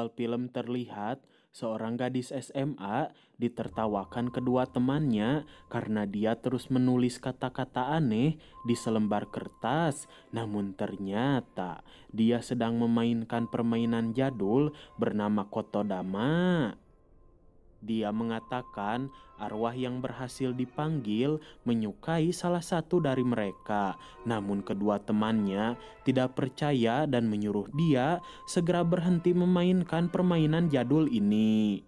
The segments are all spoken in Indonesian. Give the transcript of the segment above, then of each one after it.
awal film terlihat seorang gadis SMA ditertawakan kedua temannya karena dia terus menulis kata-kata aneh di selembar kertas. Namun ternyata dia sedang memainkan permainan jadul bernama Kotodama. Dia mengatakan arwah yang berhasil dipanggil menyukai salah satu dari mereka. Namun kedua temannya tidak percaya dan menyuruh dia segera berhenti memainkan permainan jadul ini.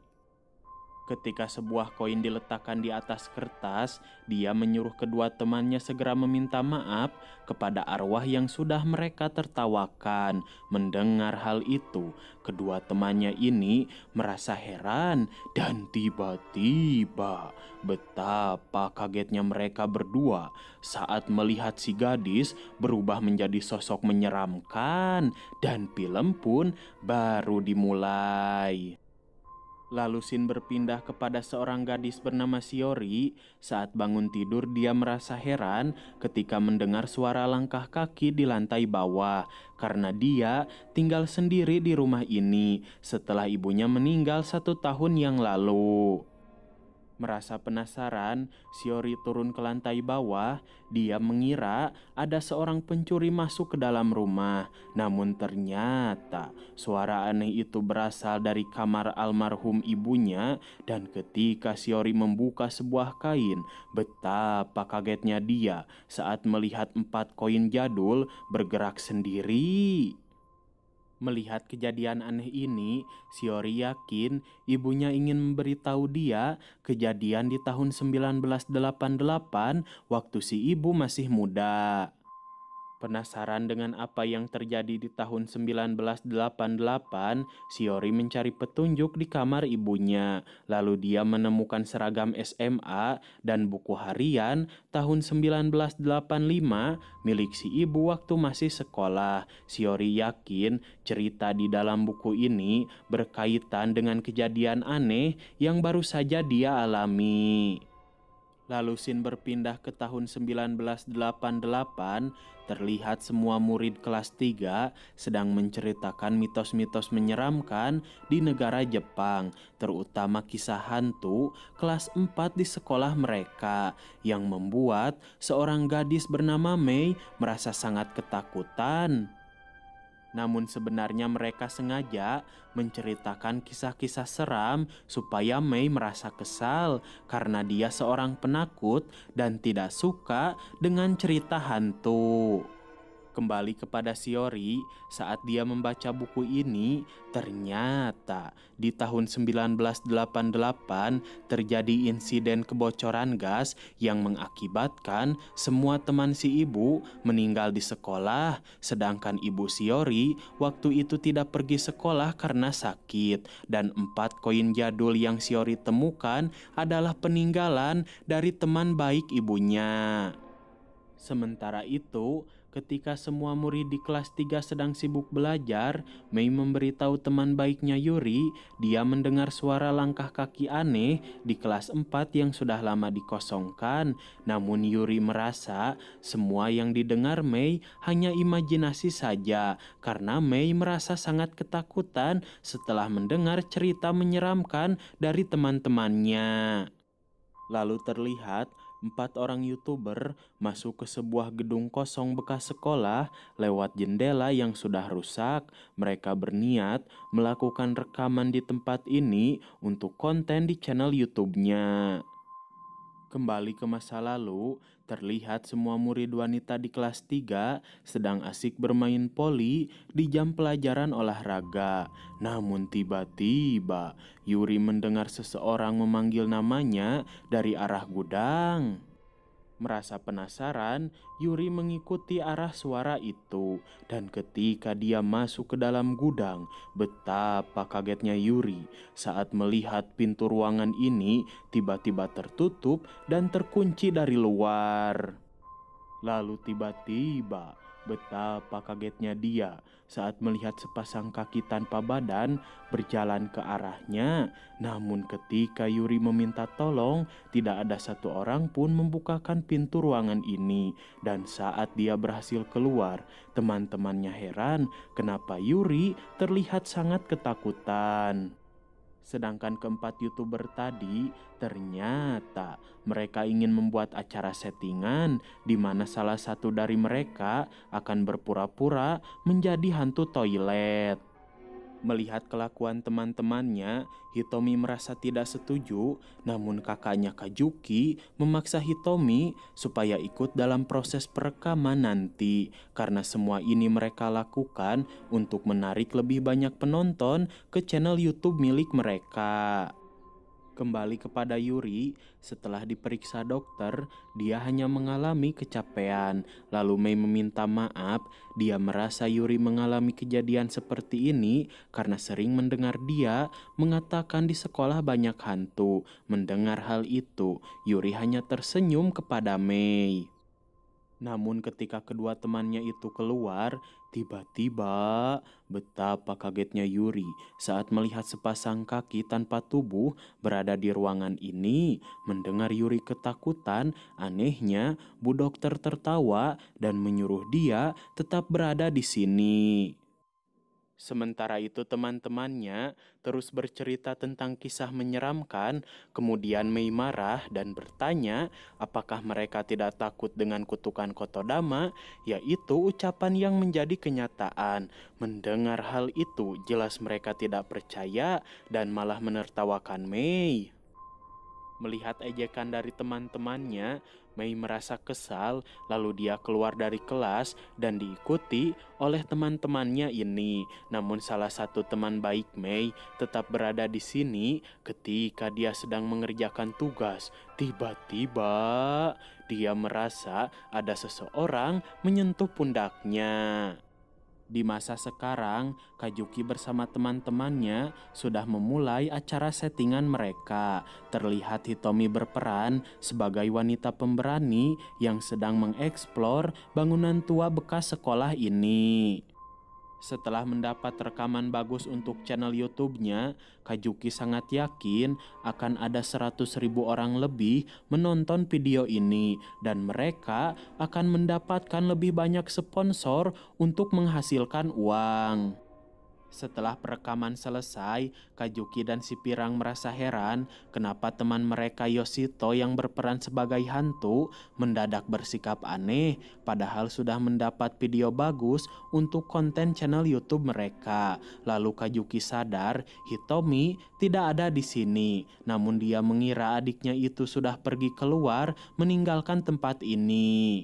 Ketika sebuah koin diletakkan di atas kertas, dia menyuruh kedua temannya segera meminta maaf kepada arwah yang sudah mereka tertawakan. Mendengar hal itu, kedua temannya ini merasa heran dan tiba-tiba betapa kagetnya mereka berdua saat melihat si gadis berubah menjadi sosok menyeramkan dan film pun baru dimulai. Lalu Shin berpindah kepada seorang gadis bernama Shiori. Saat bangun tidur dia merasa heran ketika mendengar suara langkah kaki di lantai bawah. Karena dia tinggal sendiri di rumah ini setelah ibunya meninggal 1 tahun yang lalu. Merasa penasaran, Shiori turun ke lantai bawah. Dia mengira ada seorang pencuri masuk ke dalam rumah. Namun ternyata suara aneh itu berasal dari kamar almarhum ibunya. Dan ketika Shiori membuka sebuah kain, betapa kagetnya dia saat melihat 4 koin jadul bergerak sendiri. Melihat kejadian aneh ini, Shiori yakin ibunya ingin memberitahu dia kejadian di tahun 1988 waktu si ibu masih muda. Penasaran dengan apa yang terjadi di tahun 1988, Shiori mencari petunjuk di kamar ibunya. Lalu dia menemukan seragam SMA dan buku harian tahun 1985 milik si ibu waktu masih sekolah. Shiori yakin cerita di dalam buku ini berkaitan dengan kejadian aneh yang baru saja dia alami. Lalu Shin berpindah ke tahun 1988, terlihat semua murid kelas 3 sedang menceritakan mitos-mitos menyeramkan di negara Jepang, terutama kisah hantu kelas 4 di sekolah mereka, yang membuat seorang gadis bernama Mei merasa sangat ketakutan. Namun sebenarnya mereka sengaja menceritakan kisah-kisah seram supaya Mei merasa kesal karena dia seorang penakut dan tidak suka dengan cerita hantu. Kembali kepada Shiori, saat dia membaca buku ini, ternyata di tahun 1988 terjadi insiden kebocoran gas yang mengakibatkan semua teman si ibu meninggal di sekolah, sedangkan ibu Shiori waktu itu tidak pergi sekolah karena sakit, dan 4 koin jadul yang Shiori temukan adalah peninggalan dari teman baik ibunya. Sementara itu, ketika semua murid di kelas 3 sedang sibuk belajar, Mei memberitahu teman baiknya Yuri, dia mendengar suara langkah kaki aneh di kelas 4 yang sudah lama dikosongkan. Namun Yuri merasa semua yang didengar Mei hanya imajinasi saja, karena Mei merasa sangat ketakutan setelah mendengar cerita menyeramkan dari teman-temannya. Lalu terlihat 4 orang YouTuber masuk ke sebuah gedung kosong bekas sekolah lewat jendela yang sudah rusak. Mereka berniat melakukan rekaman di tempat ini untuk konten di channel YouTube-nya. Kembali ke masa lalu, terlihat semua murid wanita di kelas 3 sedang asik bermain poli di jam pelajaran olahraga. Namun tiba-tiba, Yuri mendengar seseorang memanggil namanya dari arah gudang. Merasa penasaran, Yuri mengikuti arah suara itu, dan ketika dia masuk ke dalam gudang, betapa kagetnya Yuri saat melihat pintu ruangan ini tiba-tiba tertutup dan terkunci dari luar. Lalu tiba-tiba Betapa kagetnya dia saat melihat sepasang kaki tanpa badan berjalan ke arahnya. Namun ketika Yuri meminta tolong, tidak ada satu orang pun membukakan pintu ruangan ini. Dan saat dia berhasil keluar, teman-temannya heran kenapa Yuri terlihat sangat ketakutan. Sedangkan keempat YouTuber tadi, ternyata mereka ingin membuat acara settingan di mana salah satu dari mereka akan berpura-pura menjadi hantu toilet. Melihat kelakuan teman-temannya, Hitomi merasa tidak setuju, namun kakaknya Kajuki memaksa Hitomi supaya ikut dalam proses perekaman nanti, karena semua ini mereka lakukan untuk menarik lebih banyak penonton ke channel YouTube milik mereka. Kembali kepada Yuri, setelah diperiksa dokter, dia hanya mengalami kecapean. Lalu Mei meminta maaf, dia merasa Yuri mengalami kejadian seperti ini karena sering mendengar dia mengatakan di sekolah banyak hantu. Mendengar hal itu, Yuri hanya tersenyum kepada Mei. Namun ketika kedua temannya itu keluar, tiba-tiba betapa kagetnya Yuri saat melihat sepasang kaki tanpa tubuh berada di ruangan ini. Mendengar Yuri ketakutan, anehnya Bu Dokter tertawa dan menyuruh dia tetap berada di sini. Sementara itu teman-temannya terus bercerita tentang kisah menyeramkan, kemudian Mei marah dan bertanya apakah mereka tidak takut dengan kutukan Kotodama, yaitu ucapan yang menjadi kenyataan. Mendengar hal itu jelas mereka tidak percaya dan malah menertawakan Mei. Melihat ejekan dari teman-temannya, Mei merasa kesal, lalu dia keluar dari kelas dan diikuti oleh teman-temannya ini. Namun salah satu teman baik Mei tetap berada di sini ketika dia sedang mengerjakan tugas. Tiba-tiba dia merasa ada seseorang menyentuh pundaknya. Di masa sekarang, Kajuki bersama teman-temannya sudah memulai acara settingan mereka. Terlihat Hitomi berperan sebagai wanita pemberani yang sedang mengeksplor bangunan tua bekas sekolah ini. Setelah mendapat rekaman bagus untuk channel YouTube-nya, Kajuki sangat yakin akan ada 100.000 orang lebih menonton video ini dan mereka akan mendapatkan lebih banyak sponsor untuk menghasilkan uang. Setelah perekaman selesai, Kajuki dan si Pirang merasa heran kenapa teman mereka Yoshito yang berperan sebagai hantu mendadak bersikap aneh padahal sudah mendapat video bagus untuk konten channel YouTube mereka. Lalu Kajuki sadar Hitomi tidak ada di sini, namun dia mengira adiknya itu sudah pergi keluar meninggalkan tempat ini.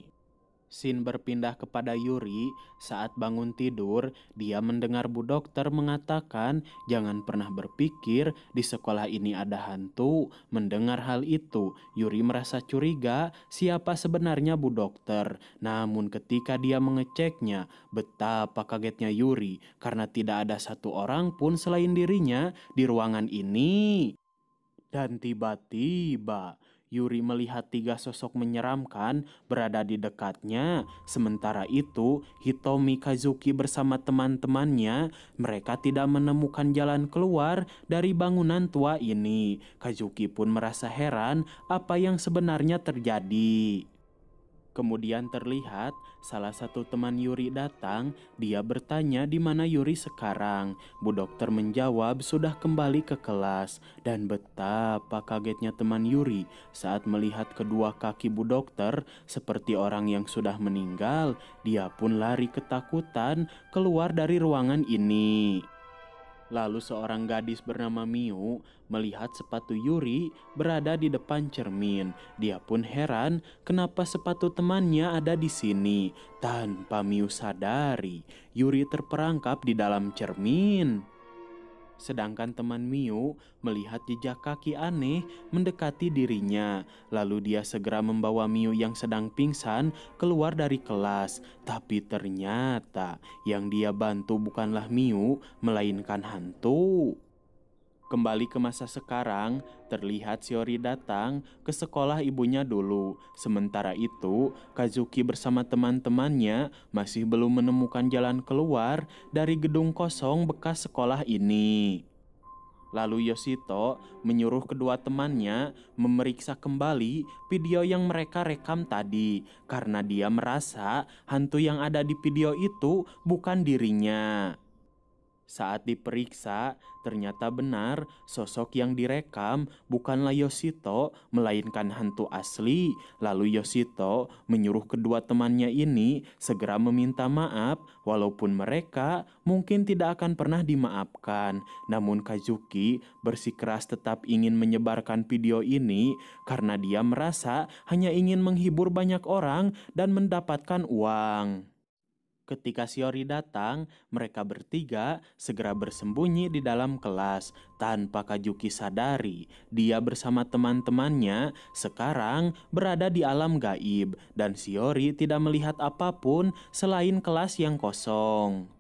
Scene berpindah kepada Yuri. Saat bangun tidur, dia mendengar Bu Dokter mengatakan jangan pernah berpikir di sekolah ini ada hantu. Mendengar hal itu, Yuri merasa curiga siapa sebenarnya Bu Dokter. Namun ketika dia mengeceknya, betapa kagetnya Yuri karena tidak ada satu orang pun selain dirinya di ruangan ini. Dan tiba-tiba Yuri melihat 3 sosok menyeramkan berada di dekatnya. Sementara itu, Hitomi Kazuki bersama teman-temannya, mereka tidak menemukan jalan keluar dari bangunan tua ini. Kazuki pun merasa heran apa yang sebenarnya terjadi. Kemudian terlihat salah satu teman Yuri datang, dia bertanya di mana Yuri sekarang. Bu Dokter menjawab sudah kembali ke kelas dan betapa kagetnya teman Yuri saat melihat kedua kaki Bu Dokter seperti orang yang sudah meninggal. Dia pun lari ketakutan keluar dari ruangan ini. Lalu seorang gadis bernama Miu melihat sepatu Yuri berada di depan cermin. Dia pun heran kenapa sepatu temannya ada di sini. Tanpa Miu sadari, Yuri terperangkap di dalam cermin. Sedangkan teman Miu melihat jejak kaki aneh mendekati dirinya. Lalu dia segera membawa Miu yang sedang pingsan keluar dari kelas. Tapi ternyata yang dia bantu bukanlah Miu, melainkan hantu. Kembali ke masa sekarang, terlihat Shiori datang ke sekolah ibunya dulu. Sementara itu, Kazuki bersama teman-temannya masih belum menemukan jalan keluar dari gedung kosong bekas sekolah ini. Lalu Yoshito menyuruh kedua temannya memeriksa kembali video yang mereka rekam tadi karena dia merasa hantu yang ada di video itu bukan dirinya. Saat diperiksa, ternyata benar sosok yang direkam bukanlah Yoshito, melainkan hantu asli. Lalu Yoshito menyuruh kedua temannya ini segera meminta maaf, walaupun mereka mungkin tidak akan pernah dimaafkan. Namun Kazuki bersikeras tetap ingin menyebarkan video ini karena dia merasa hanya ingin menghibur banyak orang dan mendapatkan uang. Ketika Shiori datang, mereka bertiga segera bersembunyi di dalam kelas. Tanpa Kazuki sadari, dia bersama teman-temannya sekarang berada di alam gaib dan Shiori tidak melihat apapun selain kelas yang kosong.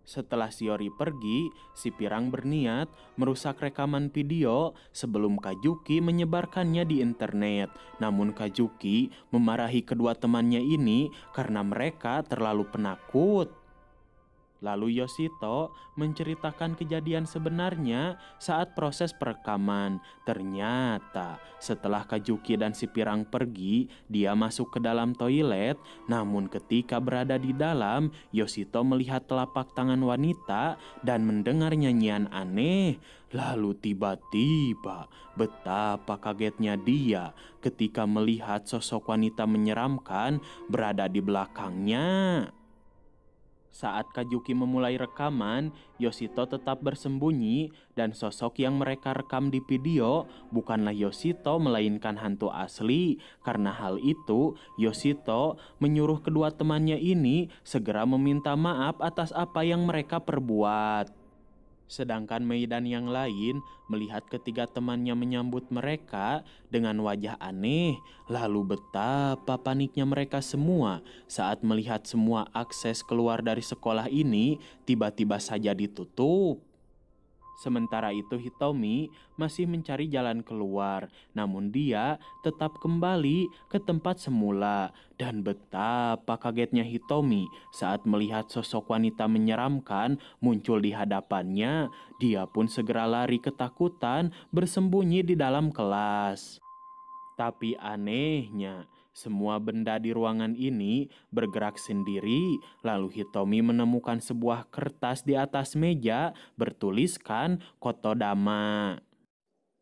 Setelah Shiori pergi, si Pirang berniat merusak rekaman video sebelum Kazuki menyebarkannya di internet. Namun Kazuki memarahi kedua temannya ini karena mereka terlalu penakut. Lalu Yoshito menceritakan kejadian sebenarnya saat proses perekaman. Ternyata setelah Kazuki dan si Pirang pergi, dia masuk ke dalam toilet. Namun ketika berada di dalam, Yoshito melihat telapak tangan wanita dan mendengar nyanyian aneh. Lalu tiba-tiba betapa kagetnya dia ketika melihat sosok wanita menyeramkan berada di belakangnya. Saat Kazuki memulai rekaman, Yoshito tetap bersembunyi dan sosok yang mereka rekam di video bukanlah Yoshito melainkan hantu asli. Karena hal itu, Yoshito menyuruh kedua temannya ini segera meminta maaf atas apa yang mereka perbuat. Sedangkan Mei dan yang lain melihat ketiga temannya menyambut mereka dengan wajah aneh. Lalu betapa paniknya mereka semua saat melihat semua akses keluar dari sekolah ini tiba-tiba saja ditutup. Sementara itu Hitomi masih mencari jalan keluar, namun dia tetap kembali ke tempat semula. Dan betapa kagetnya Hitomi saat melihat sosok wanita menyeramkan muncul di hadapannya. Dia pun segera lari ketakutan bersembunyi di dalam kelas. Tapi anehnya, semua benda di ruangan ini bergerak sendiri. Lalu Hitomi menemukan sebuah kertas di atas meja bertuliskan Kotodama.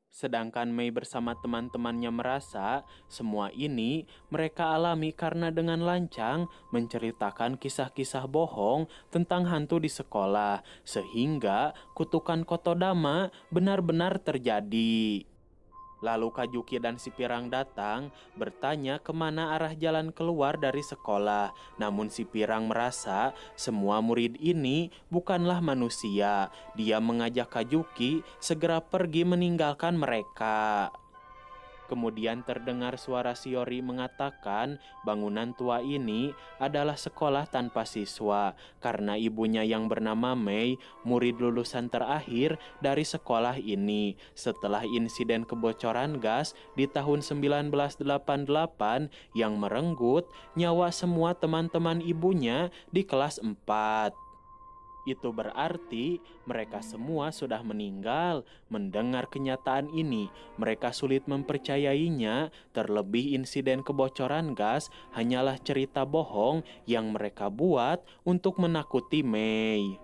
Sedangkan Mei bersama teman-temannya merasa semua ini mereka alami karena dengan lancang menceritakan kisah-kisah bohong tentang hantu di sekolah. Sehingga kutukan Kotodama benar-benar terjadi. Lalu Kazuki dan si Pirang datang bertanya kemana arah jalan keluar dari sekolah. Namun si Pirang merasa semua murid ini bukanlah manusia. Dia mengajak Kazuki segera pergi meninggalkan mereka. Kemudian terdengar suara Shiori mengatakan bangunan tua ini adalah sekolah tanpa siswa karena ibunya yang bernama Mei, murid lulusan terakhir dari sekolah ini. Setelah insiden kebocoran gas di tahun 1988 yang merenggut nyawa semua teman-teman ibunya di kelas 4. Itu berarti mereka semua sudah meninggal. Mendengar kenyataan ini, mereka sulit mempercayainya. Terlebih insiden kebocoran gas hanyalah cerita bohong yang mereka buat untuk menakuti Mei.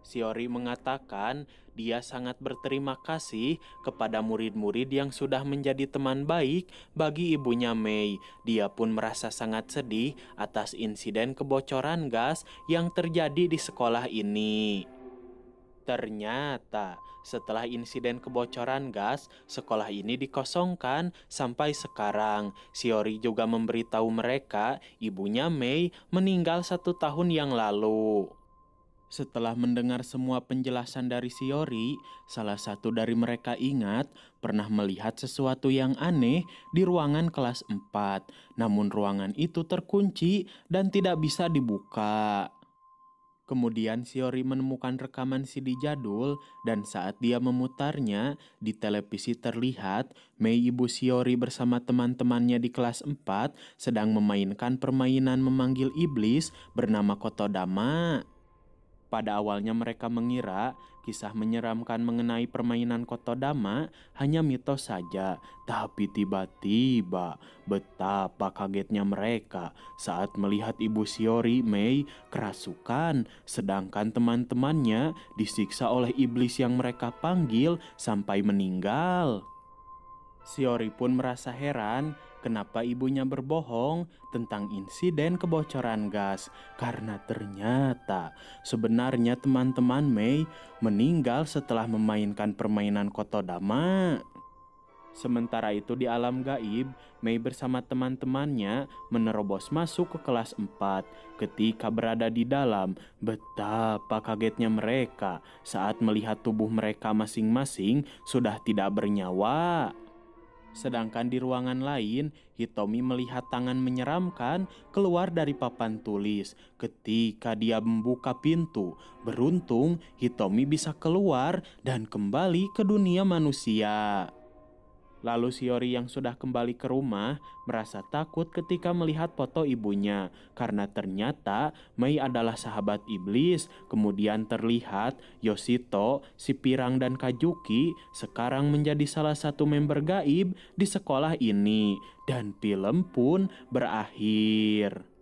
Shiori mengatakan dia sangat berterima kasih kepada murid-murid yang sudah menjadi teman baik bagi ibunya Mei. Dia pun merasa sangat sedih atas insiden kebocoran gas yang terjadi di sekolah ini. Ternyata setelah insiden kebocoran gas, sekolah ini dikosongkan sampai sekarang. Shiori juga memberitahu mereka ibunya Mei meninggal 1 tahun yang lalu. Setelah mendengar semua penjelasan dari Shiori, salah satu dari mereka ingat pernah melihat sesuatu yang aneh di ruangan kelas 4. Namun ruangan itu terkunci dan tidak bisa dibuka. Kemudian Shiori menemukan rekaman CD jadul dan saat dia memutarnya, di televisi terlihat Mei ibu Shiori bersama teman-temannya di kelas 4 sedang memainkan permainan memanggil iblis bernama Kotodama. Pada awalnya mereka mengira kisah menyeramkan mengenai permainan Kotodama hanya mitos saja, tapi tiba-tiba betapa kagetnya mereka saat melihat ibu Shiori Mei kerasukan, sedangkan teman-temannya disiksa oleh iblis yang mereka panggil sampai meninggal. Shiori pun merasa heran kenapa ibunya berbohong tentang insiden kebocoran gas karena ternyata sebenarnya teman-teman Mei meninggal setelah memainkan permainan Kotodama. Sementara itu di alam gaib, Mei bersama teman-temannya menerobos masuk ke kelas 4. Ketika berada di dalam, betapa kagetnya mereka saat melihat tubuh mereka masing-masing sudah tidak bernyawa. Sedangkan di ruangan lain, Hitomi melihat tangan menyeramkan keluar dari papan tulis. Ketika dia membuka pintu, beruntung Hitomi bisa keluar dan kembali ke dunia manusia. Lalu Shiori yang sudah kembali ke rumah merasa takut ketika melihat foto ibunya karena ternyata Mei adalah sahabat iblis. Kemudian terlihat Yoshito, si Pirang dan Kajuki sekarang menjadi salah satu member gaib di sekolah ini dan film pun berakhir.